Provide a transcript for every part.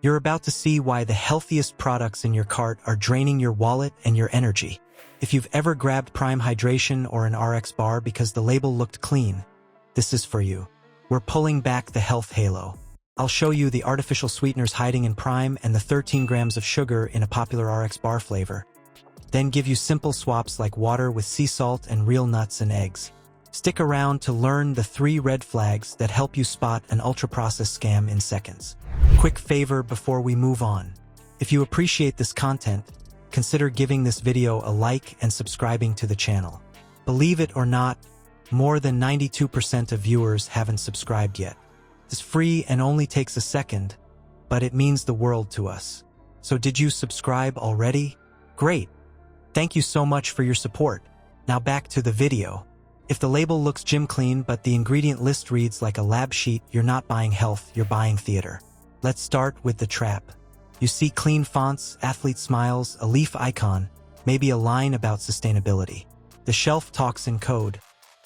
You're about to see why the healthiest products in your cart are draining your wallet and your energy. If you've ever grabbed Prime Hydration or an RX bar because the label looked clean, this is for you. We're pulling back the health halo. I'll show you the artificial sweeteners hiding in Prime and the 13 grams of sugar in a popular RX bar flavor. Then give you simple swaps like water with sea salt and real nuts and eggs. Stick around to learn the 3 red flags that help you spot an ultra-processed scam in seconds. Quick favor before we move on. If you appreciate this content, consider giving this video a like and subscribing to the channel. Believe it or not, more than 92% of viewers haven't subscribed yet. It's free and only takes a second, but it means the world to us. So did you subscribe already? Great! Thank you so much for your support. Now back to the video. If the label looks gym clean but the ingredient list reads like a lab sheet, you're not buying health, you're buying theater. Let's start with the trap. You see clean fonts, athlete smiles, a leaf icon, maybe a line about sustainability. The shelf talks in code.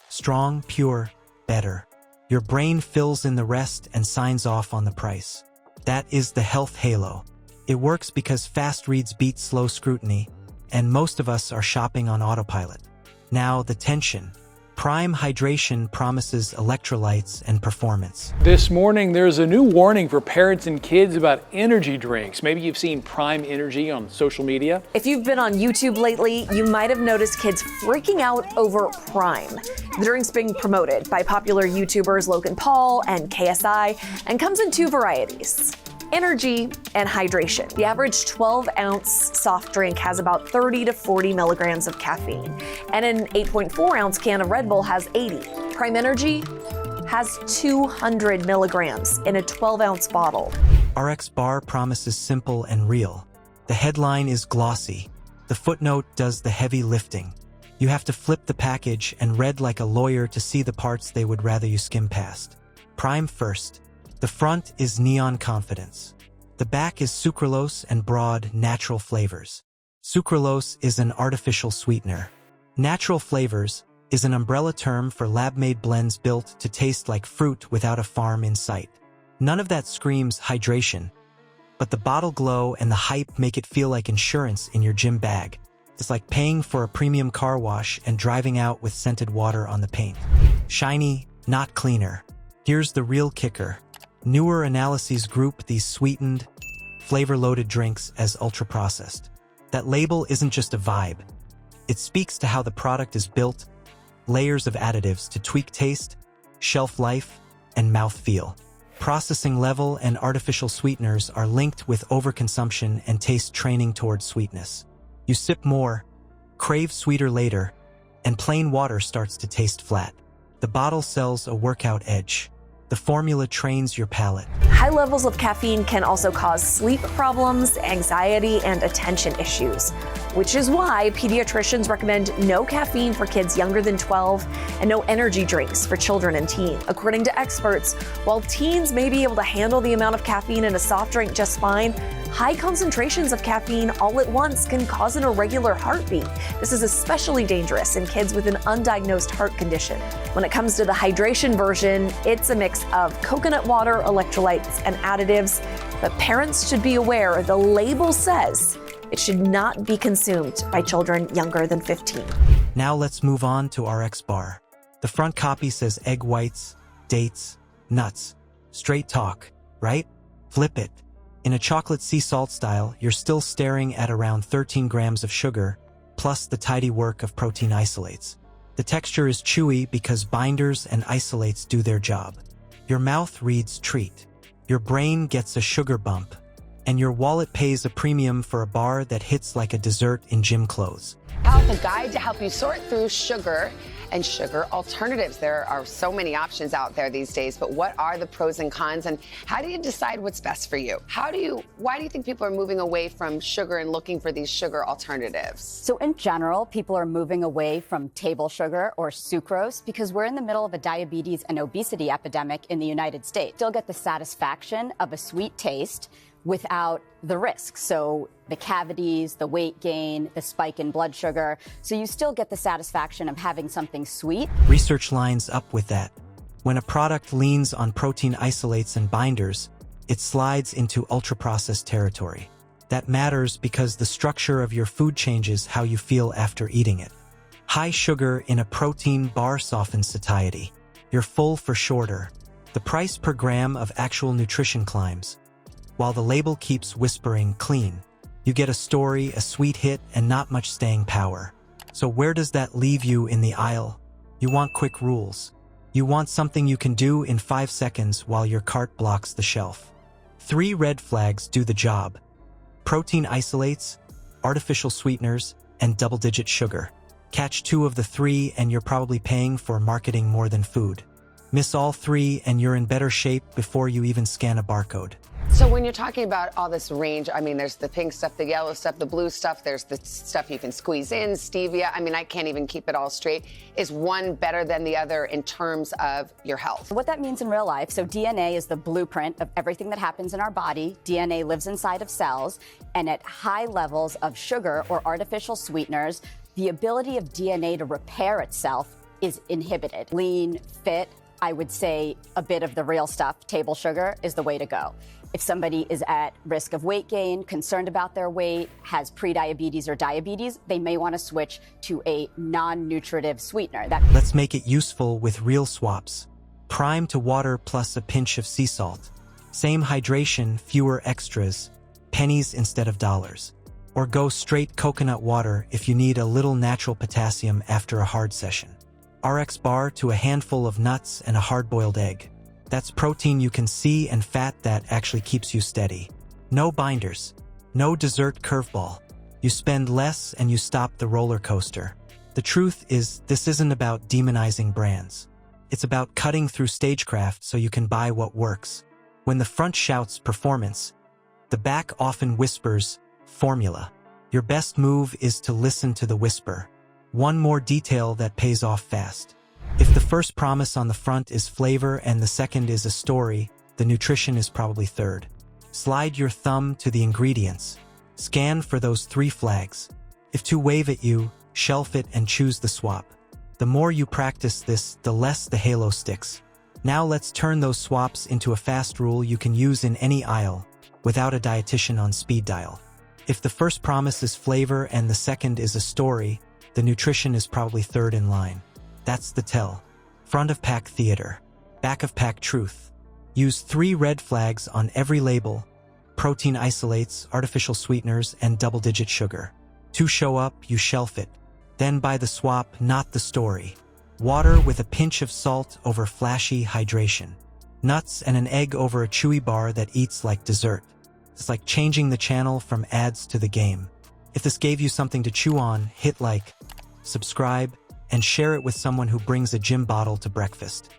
Strong, pure, better. Your brain fills in the rest and signs off on the price. That is the health halo. It works because fast reads beat slow scrutiny, and most of us are shopping on autopilot. Now the tension. Prime Hydration promises electrolytes and performance. This morning, there's a new warning for parents and kids about energy drinks. Maybe you've seen Prime Energy on social media. If you've been on YouTube lately, you might have noticed kids freaking out over Prime. The drink's being promoted by popular YouTubers Logan Paul and KSI and comes in 2 varieties: energy and hydration. The average 12-ounce soft drink has about 30 to 40 milligrams of caffeine, and an 8.4-ounce can of Red Bull has 80. Prime Energy has 200 milligrams in a 12-ounce bottle. RX Bar promises simple and real. The headline is glossy. The footnote does the heavy lifting. You have to flip the package and read like a lawyer to see the parts they would rather you skim past. Prime first. The front is neon confidence. The back is sucralose and broad, natural flavors. Sucralose is an artificial sweetener. Natural flavors is an umbrella term for lab-made blends built to taste like fruit without a farm in sight. None of that screams hydration, but the bottle glow and the hype make it feel like insurance in your gym bag. It's like paying for a premium car wash and driving out with scented water on the paint. Shiny, not cleaner. Here's the real kicker. Newer analyses group these sweetened, flavor-loaded drinks as ultra-processed. That label isn't just a vibe. It speaks to how the product is built, layers of additives to tweak taste, shelf life, and mouthfeel. Processing level and artificial sweeteners are linked with overconsumption and taste training towards sweetness. You sip more, crave sweeter later, and plain water starts to taste flat. The bottle sells a workout edge. The formula trains your palate. High levels of caffeine can also cause sleep problems, anxiety, and attention issues, which is why pediatricians recommend no caffeine for kids younger than 12 and no energy drinks for children and teens. According to experts, while teens may be able to handle the amount of caffeine in a soft drink just fine, high concentrations of caffeine all at once can cause an irregular heartbeat. This is especially dangerous in kids with an undiagnosed heart condition. When it comes to the hydration version, it's a mix of coconut water, electrolytes, and additives, but parents should be aware the label says it should not be consumed by children younger than 15. Now let's move on to RX Bar. The front copy says egg whites, dates, nuts. Straight talk, right? Flip it. In a chocolate sea salt style, you're still staring at around 13 grams of sugar, plus the tidy work of protein isolates. The texture is chewy because binders and isolates do their job. Your mouth reads treat. Your brain gets a sugar bump. And your wallet pays a premium for a bar that hits like a dessert in gym clothes. A guide to help you sort through sugar and sugar alternatives. There are so many options out there these days, but what are the pros and cons, and how do you decide what's best for you? Why do you think people are moving away from sugar and looking for these sugar alternatives? So in general, people are moving away from table sugar or sucrose because we're in the middle of a diabetes and obesity epidemic in the United States. Still get the satisfaction of a sweet taste without the risks. So the cavities, the weight gain, the spike in blood sugar. So you still get the satisfaction of having something sweet. Research lines up with that. When a product leans on protein isolates and binders, it slides into ultra-processed territory. That matters because the structure of your food changes how you feel after eating it. High sugar in a protein bar softens satiety. You're full for shorter. The price per gram of actual nutrition climbs. While the label keeps whispering clean, you get a story, a sweet hit, and not much staying power. So where does that leave you in the aisle? You want quick rules. You want something you can do in 5 seconds while your cart blocks the shelf. 3 red flags do the job. Protein isolates, artificial sweeteners, and double-digit sugar. Catch 2 of the 3 and you're probably paying for marketing more than food. Miss all 3 and you're in better shape before you even scan a barcode. So when you're talking about all this range, I mean, there's the pink stuff, the yellow stuff, the blue stuff, there's the stuff you can squeeze in, stevia. I mean, I can't even keep it all straight. Is one better than the other in terms of your health? What that means in real life, so DNA is the blueprint of everything that happens in our body. DNA lives inside of cells, and at high levels of sugar or artificial sweeteners, the ability of DNA to repair itself is inhibited. Lean, fit, I would say a bit of the real stuff, table sugar, is the way to go. If somebody is at risk of weight gain, concerned about their weight, has prediabetes or diabetes, they may want to switch to a non-nutritive sweetener. Let's make it useful with real swaps. Prime to water plus a pinch of sea salt. Same hydration, fewer extras, pennies instead of dollars. Or go straight coconut water if you need a little natural potassium after a hard session. RX bar to a handful of nuts and a hard-boiled egg. That's protein you can see and fat that actually keeps you steady. No binders. No dessert curveball. You spend less and you stop the roller coaster. The truth is, this isn't about demonizing brands. It's about cutting through stagecraft so you can buy what works. When the front shouts performance, the back often whispers formula. Your best move is to listen to the whisper. One more detail that pays off fast. If the first promise on the front is flavor and the second is a story, the nutrition is probably third. Slide your thumb to the ingredients. Scan for those 3 flags. If 2 wave at you, shelf it and choose the swap. The more you practice this, the less the halo sticks. Now let's turn those swaps into a fast rule you can use in any aisle, without a dietitian on speed dial. If the first promise is flavor and the second is a story, the nutrition is probably third in line. That's the tell. Front of pack theater. Back of pack truth. Use 3 red flags on every label. Protein isolates, artificial sweeteners, and double-digit sugar. 2 show up, you shelf it. Then buy the swap, not the story. Water with a pinch of salt over flashy hydration. Nuts and an egg over a chewy bar that eats like dessert. It's like changing the channel from ads to the game. If this gave you something to chew on, hit like, subscribe, and share it with someone who brings a gym bottle to breakfast.